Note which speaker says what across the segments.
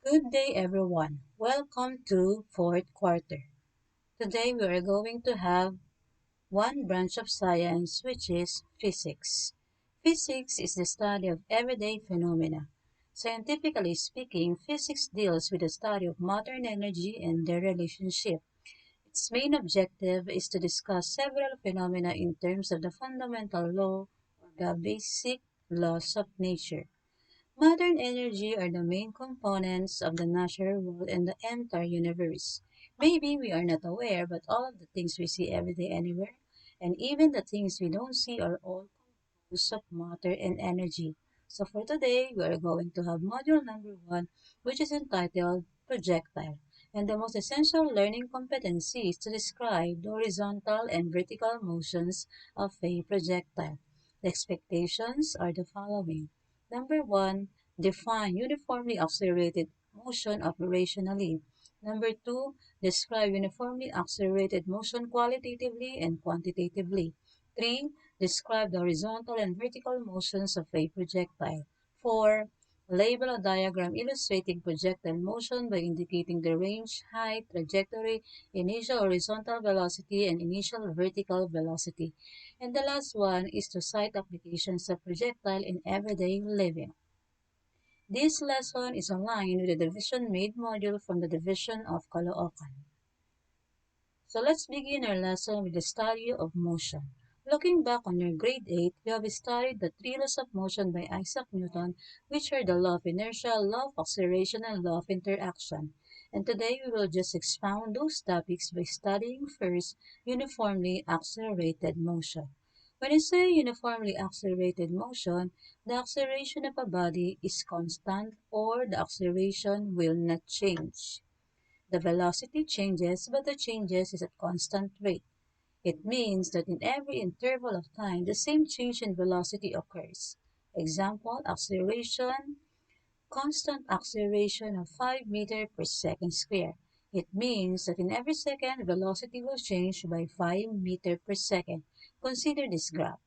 Speaker 1: Good day, everyone. Welcome to fourth quarter. Today we are going to have one branch of science, which is physics. Physics is the study of everyday phenomena. Scientifically speaking, physics deals with the study of matter and energy and their relationship. Its main objective is to discuss several phenomena in terms of the fundamental law or the basic laws of nature. Modern energy are the main components of the natural world and the entire universe. Maybe we are not aware, but all of the things we see every day anywhere, and even the things we don't see are all composed of matter and energy. So for today, we are going to have module number one, which is entitled Projectile. And the most essential learning competency is to describe the horizontal and vertical motions of a projectile. The expectations are the following. Number one, define uniformly accelerated motion operationally. Number two, describe uniformly accelerated motion qualitatively and quantitatively. 3. Describe the horizontal and vertical motions of a projectile. 4. Label a diagram illustrating projectile motion by indicating the range, height, trajectory, initial horizontal velocity, and initial vertical velocity. And the last one is to cite applications of projectile in everyday living. This lesson is aligned with the Division Made module from the Division of Caloocan. So let's begin our lesson with the study of motion. Looking back on your grade 8, you have studied the three laws of motion by Isaac Newton, which are the law of inertia, law of acceleration, and law of interaction. And today we will just expound those topics by studying first uniformly accelerated motion. When I say uniformly accelerated motion, the acceleration of a body is constant or the acceleration will not change. The velocity changes, but the changes is at constant rate. It means that in every interval of time, the same change in velocity occurs. Example, acceleration, constant acceleration of 5 meters per second square. It means that in every second, velocity will change by 5 meters per second. Consider this graph.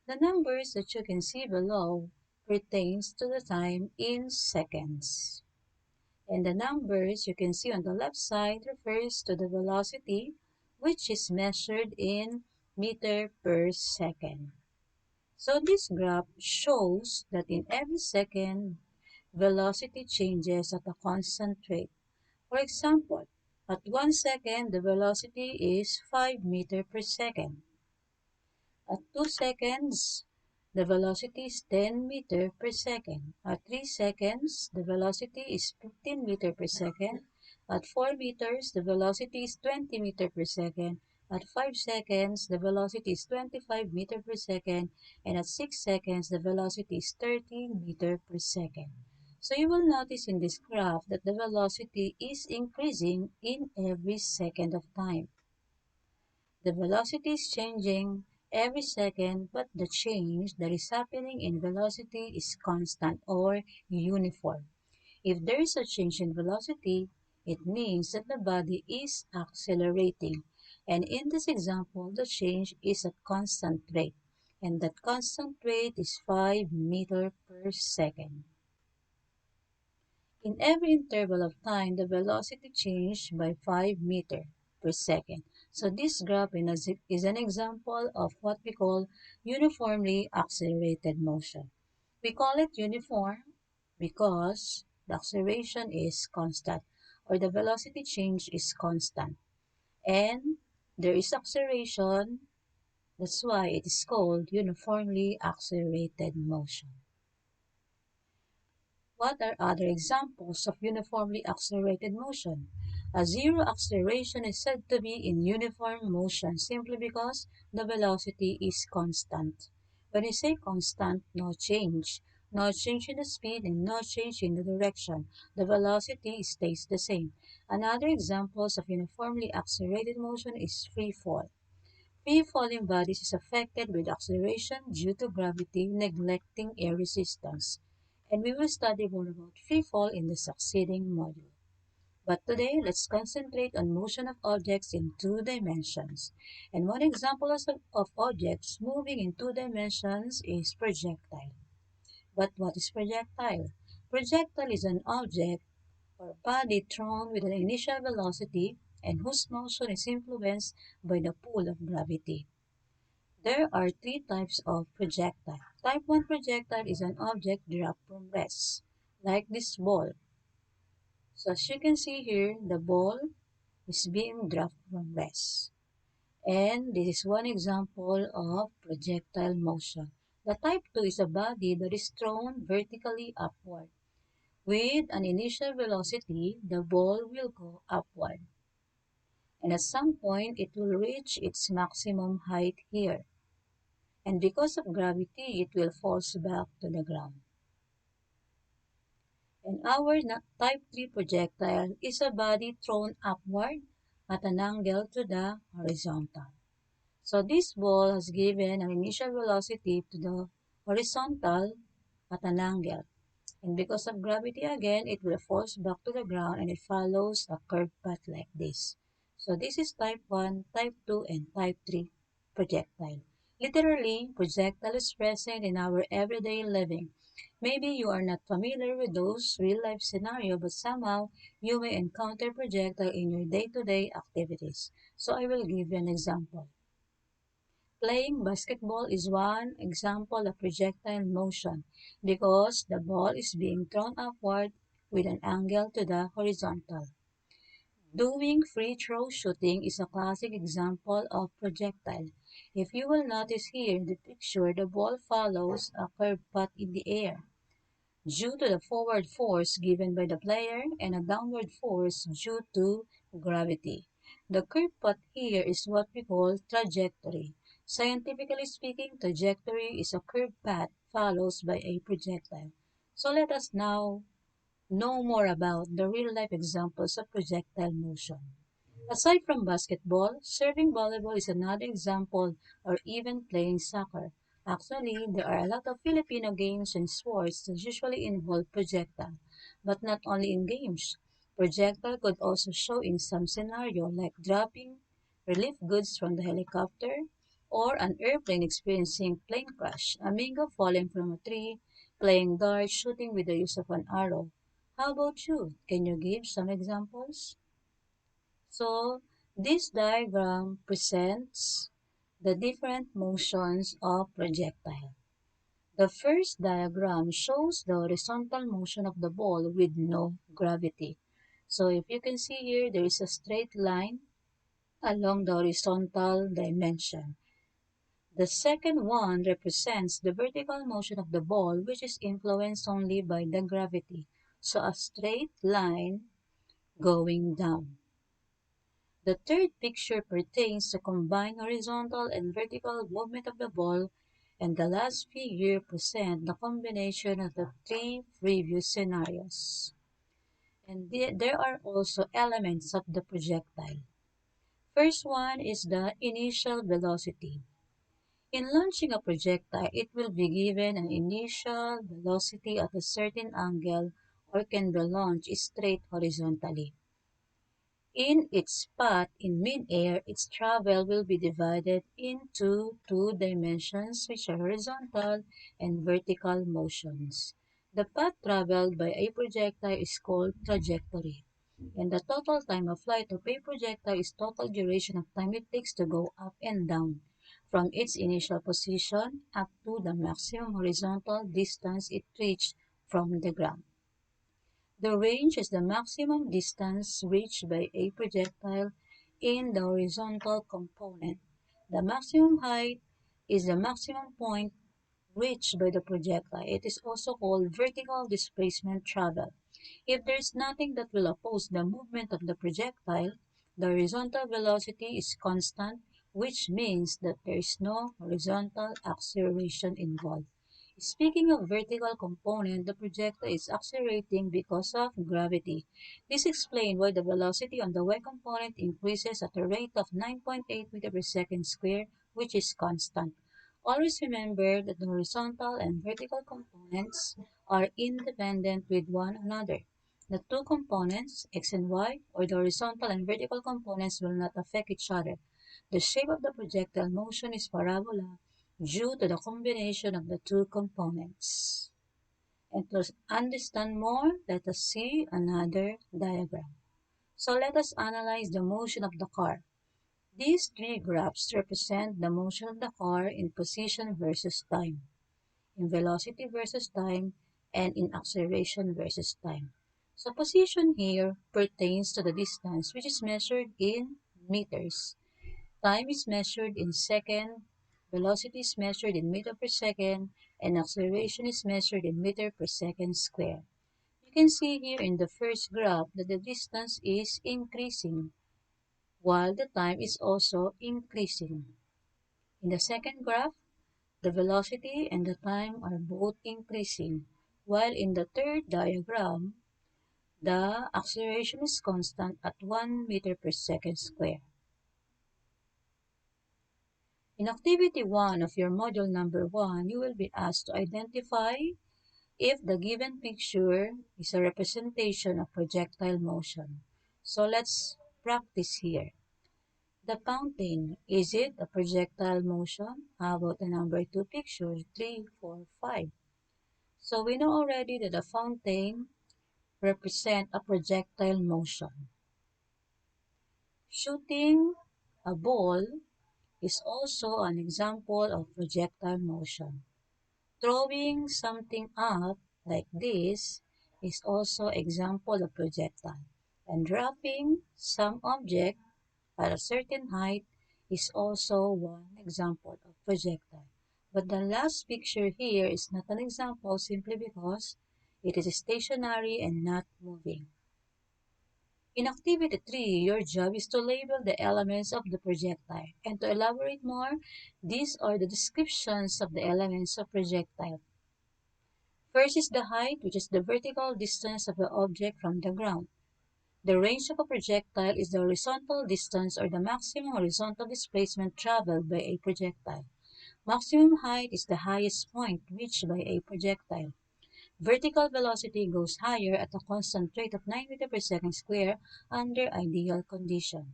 Speaker 1: The numbers that you can see below pertains to the time in seconds. And the numbers you can see on the left side refers to the velocity, which is measured in meter per second. So this graph shows that in every second, velocity changes at a constant rate. For example, at 1 second, the velocity is 5 meter per second. At 2 seconds, the velocity is 10 meter per second. At 3 seconds, the velocity is 15 meter per second. At 4 meters, the velocity is 20 meter per second. At 5 seconds, the velocity is 25 meter per second. And at 6 seconds, the velocity is 30 meter per second. So you will notice in this graph that the velocity is increasing in every second of time. The velocity is changing every second, but the change that is happening in velocity is constant or uniform. If there is a change in velocity, it means that the body is accelerating. And in this example, the change is at constant rate. And that constant rate is 5 meters per second. In every interval of time, the velocity changed by 5 meters per second. So this graph is an example of what we call uniformly accelerated motion. We call it uniform because the acceleration is constant or the velocity change is constant. And there is acceleration, that's why it is called uniformly accelerated motion. What are other examples of uniformly accelerated motion? A zero acceleration is said to be in uniform motion simply because the velocity is constant. When I say constant, no change. No change in the speed and no change in the direction. The velocity stays the same. Another examples of uniformly accelerated motion is free fall. Free falling bodies is affected with acceleration due to gravity neglecting air resistance. And we will study more about free fall in the succeeding module. But today, let's concentrate on motion of objects in two dimensions. And one example of objects moving in two dimensions is projectile. But what is projectile? Projectile is an object or body thrown with an initial velocity and whose motion is influenced by the pull of gravity. There are three types of projectile. Type 1 projectile is an object dropped from rest, like this ball. So as you can see here, the ball is being dropped from rest. And this is one example of projectile motion. The type 2 is a body that is thrown vertically upward. With an initial velocity, the ball will go upward. And at some point, it will reach its maximum height here. And because of gravity, it will fall back to the ground. And our type 3 projectile is a body thrown upward at an angle to the horizontal. So this ball has given an initial velocity to the horizontal at an angle. And because of gravity again, it will fall back to the ground and it follows a curved path like this. So this is type 1, type 2, and type 3 projectile. Literally, projectile is present in our everyday living. Maybe you are not familiar with those real-life scenarios, but somehow you may encounter projectile in your day-to-day activities. So I will give you an example. Playing basketball is one example of projectile motion because the ball is being thrown upward with an angle to the horizontal. Doing free throw shooting is a classic example of projectile. If you will notice here in the picture, the ball follows a curved path in the air due to the forward force given by the player and a downward force due to gravity. The curved path here is what we call trajectory. Scientifically speaking, trajectory is a curved path followed by a projectile. So let us now know more about the real-life examples of projectile motion. Aside from basketball, serving volleyball is another example, or even playing soccer. Actually, there are a lot of Filipino games and sports that usually involve projectile, but not only in games. Projectile could also show in some scenario like dropping relief goods from the helicopter, or an airplane experiencing plane crash, a mango falling from a tree, playing darts, shooting with the use of an arrow. How about you? Can you give some examples? So this diagram presents the different motions of projectile. The first diagram shows the horizontal motion of the ball with no gravity. So if you can see here, there is a straight line along the horizontal dimension. The second one represents the vertical motion of the ball, which is influenced only by the gravity. So a straight line going down. The third picture pertains to combined horizontal and vertical movement of the ball, and the last figure presents the combination of the three previous scenarios. And there are also elements of the projectile. First one is the initial velocity. In launching a projectile, it will be given an initial velocity at a certain angle or can be launched straight horizontally. In its path in mid-air, its travel will be divided into two dimensions, which are horizontal and vertical motions. The path traveled by a projectile is called trajectory, and the total time of flight of a projectile is total duration of time it takes to go up and down from its initial position up to the maximum horizontal distance it reached from the ground. The range is the maximum distance reached by a projectile in the horizontal component. The maximum height is the maximum point reached by the projectile. It is also called vertical displacement travel. If there is nothing that will oppose the movement of the projectile, the horizontal velocity is constant, which means that there is no horizontal acceleration involved. Speaking of vertical component, the projectile is accelerating because of gravity. This explains why the velocity on the y component increases at a rate of 9.8 meters per second square, which is constant. Always remember that the horizontal and vertical components are independent with one another. The two components, x and y, or the horizontal and vertical components will not affect each other. The shape of the projectile motion is parabola due to the combination of the two components. And to understand more, let us see another diagram. So let us analyze the motion of the car. These three graphs represent the motion of the car in position versus time, in velocity versus time, and in acceleration versus time. So position here pertains to the distance, which is measured in meters. Time is measured in second, velocity is measured in meter per second, and acceleration is measured in meter per second square. You can see here in the first graph that the distance is increasing, while the time is also increasing. In the second graph, the velocity and the time are both increasing, while in the third diagram, the acceleration is constant at 1 meter per second square. In activity 1 of your module number 1, you will be asked to identify if the given picture is a representation of projectile motion. So let's practice here. The fountain, is it a projectile motion? How about the number 2 picture, 3, 4, 5? So we know already that the fountain represent a projectile motion. Shooting a ball is also an example of projectile motion. Throwing something up like this is also example of projectile. And dropping some object at a certain height is also one example of projectile. But the last picture here is not an example simply because it is stationary and not moving. In activity 3, your job is to label the elements of the projectile. And to elaborate more, these are the descriptions of the elements of projectile. First is the height, which is the vertical distance of the object from the ground. The range of a projectile is the horizontal distance or the maximum horizontal displacement traveled by a projectile. Maximum height is the highest point reached by a projectile. Vertical velocity goes higher at a constant rate of 9 meters per second square under ideal condition.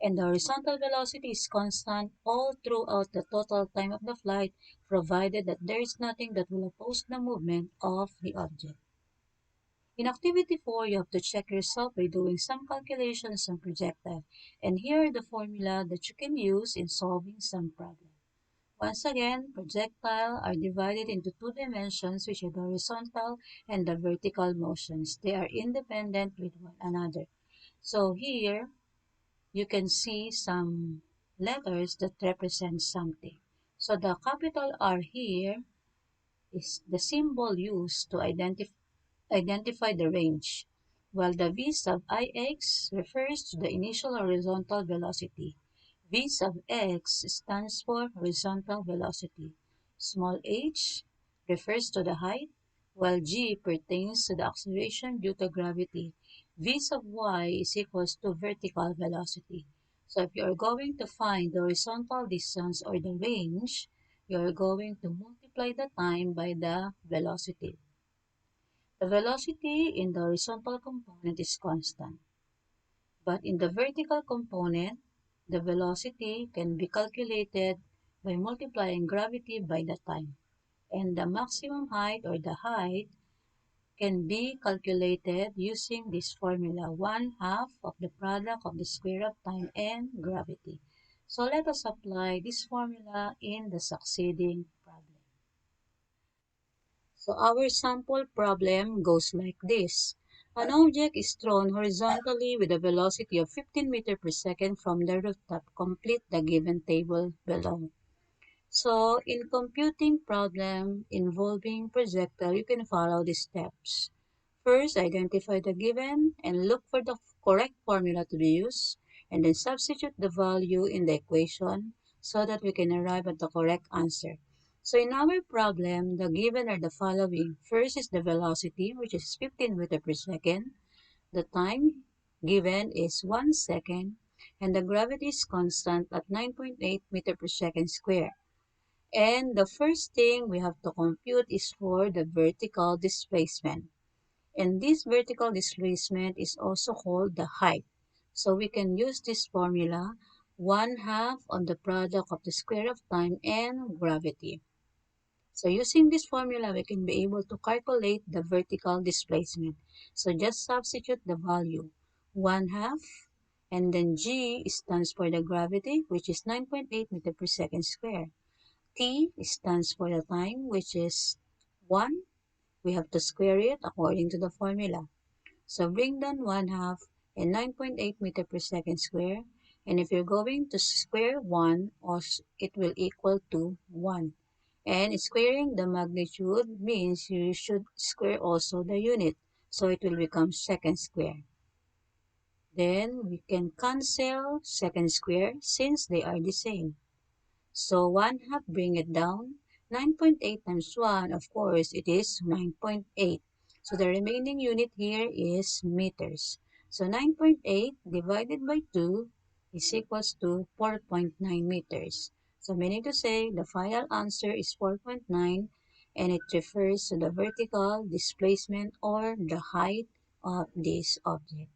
Speaker 1: And the horizontal velocity is constant all throughout the total time of the flight, provided that there is nothing that will oppose the movement of the object. In activity 4, you have to check yourself by doing some calculations on projectile. And here are the formula that you can use in solving some problem. Once again, projectile are divided into two dimensions, which are the horizontal and the vertical motions. They are independent with one another. So here, you can see some letters that represent something. So the capital R here is the symbol used to identify the range, while the V sub ix refers to the initial horizontal velocity. V sub x stands for horizontal velocity. Small h refers to the height, while g pertains to the acceleration due to gravity. V sub y is equals to vertical velocity. So if you are going to find the horizontal distance or the range, you are going to multiply the time by the velocity. The velocity in the horizontal component is constant, but in the vertical component, the velocity can be calculated by multiplying gravity by the time, and the maximum height or the height can be calculated using this formula, 1/2 of the product of the square of time and gravity. So let us apply this formula in the succeeding problem. So our sample problem goes like this. An object is thrown horizontally with a velocity of 15 meters per second from the rooftop. Complete the given table below. So in computing problem involving projectile, you can follow these steps. First, identify the given and look for the correct formula to be used, and then substitute the value in the equation so that we can arrive at the correct answer. So in our problem, the given are the following. First is the velocity, which is 15 meters per second. The time given is 1 second, and the gravity is constant at 9.8 meters per second square. And the first thing we have to compute is for the vertical displacement. And this vertical displacement is also called the height. So we can use this formula, 1/2 on the product of the square of time and gravity. So using this formula, we can be able to calculate the vertical displacement. So just substitute the value 1 half, and then G stands for the gravity, which is 9.8 meter per second square. T stands for the time, which is 1. We have to square it according to the formula. So bring down 1 half and 9.8 meter per second square. And if you're going to square 1, it will equal to 1. And squaring the magnitude means you should square also the unit. So it will become second square. Then we can cancel second square since they are the same. So 1 half, bring it down. 9.8 times 1, of course, it is 9.8. So the remaining unit here is meters. So 9.8 divided by 2 is equals to 4.9 meters. So meaning to say the final answer is 4.9, and it refers to the vertical displacement or the height of this object.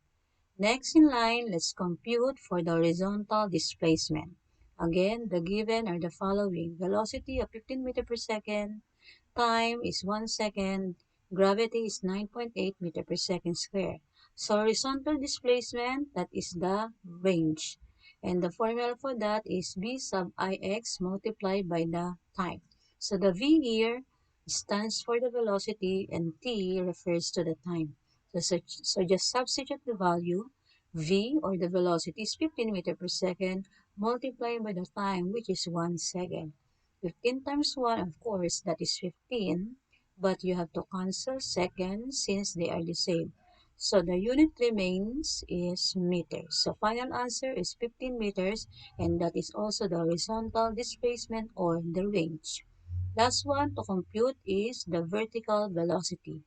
Speaker 1: Next in line, let's compute for the horizontal displacement. Again, the given are the following. Velocity of 15 meter per second, time is 1 second, gravity is 9.8 meter per second square. So horizontal displacement, that is the range. And the formula for that is V sub Ix multiplied by the time. So the V here stands for the velocity and T refers to the time. So just substitute the value. V, or the velocity, is 15 meter per second multiplied by the time, which is 1 second. 15 times 1, of course, that is 15, but you have to cancel seconds since they are the same. So the unit remains is meters. So final answer is 15 meters, and that is also the horizontal displacement or the range. Last one to compute is the vertical velocity.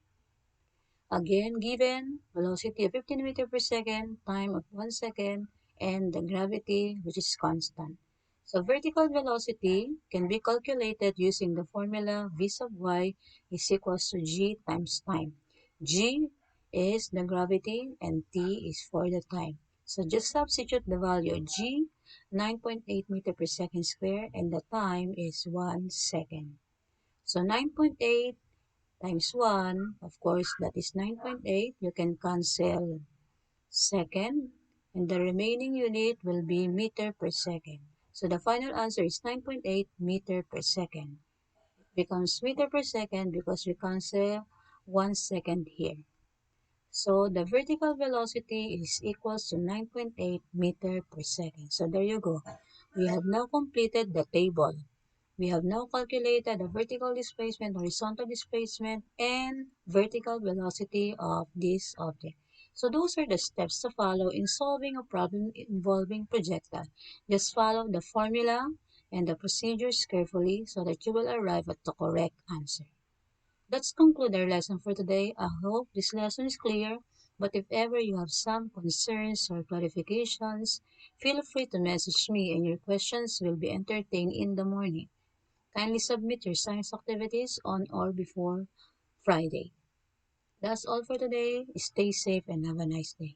Speaker 1: Again, given velocity of 15 meter per second, time of 1 second, and the gravity, which is constant. So vertical velocity can be calculated using the formula V sub y is equals to g times time. G is the gravity and t is for the time. So just substitute the value g, 9.8 meter per second square, and the time is 1 second. So 9.8 times 1, of course, that is 9.8. You can cancel second, and the remaining unit will be meter per second. So the final answer is 9.8 meter per second. It becomes meter per second because we cancel 1 second here. So the vertical velocity is equals to 9.8 meter per second. So there you go. We have now completed the table. We have now calculated the vertical displacement, horizontal displacement, and vertical velocity of this object. So those are the steps to follow in solving a problem involving projectile. Just follow the formula and the procedures carefully so that you will arrive at the correct answer. Let's conclude our lesson for today. I hope this lesson is clear, but if ever you have some concerns or clarifications, feel free to message me and your questions will be entertained in the morning. Kindly submit your science activities on or before Friday. That's all for today. Stay safe and have a nice day.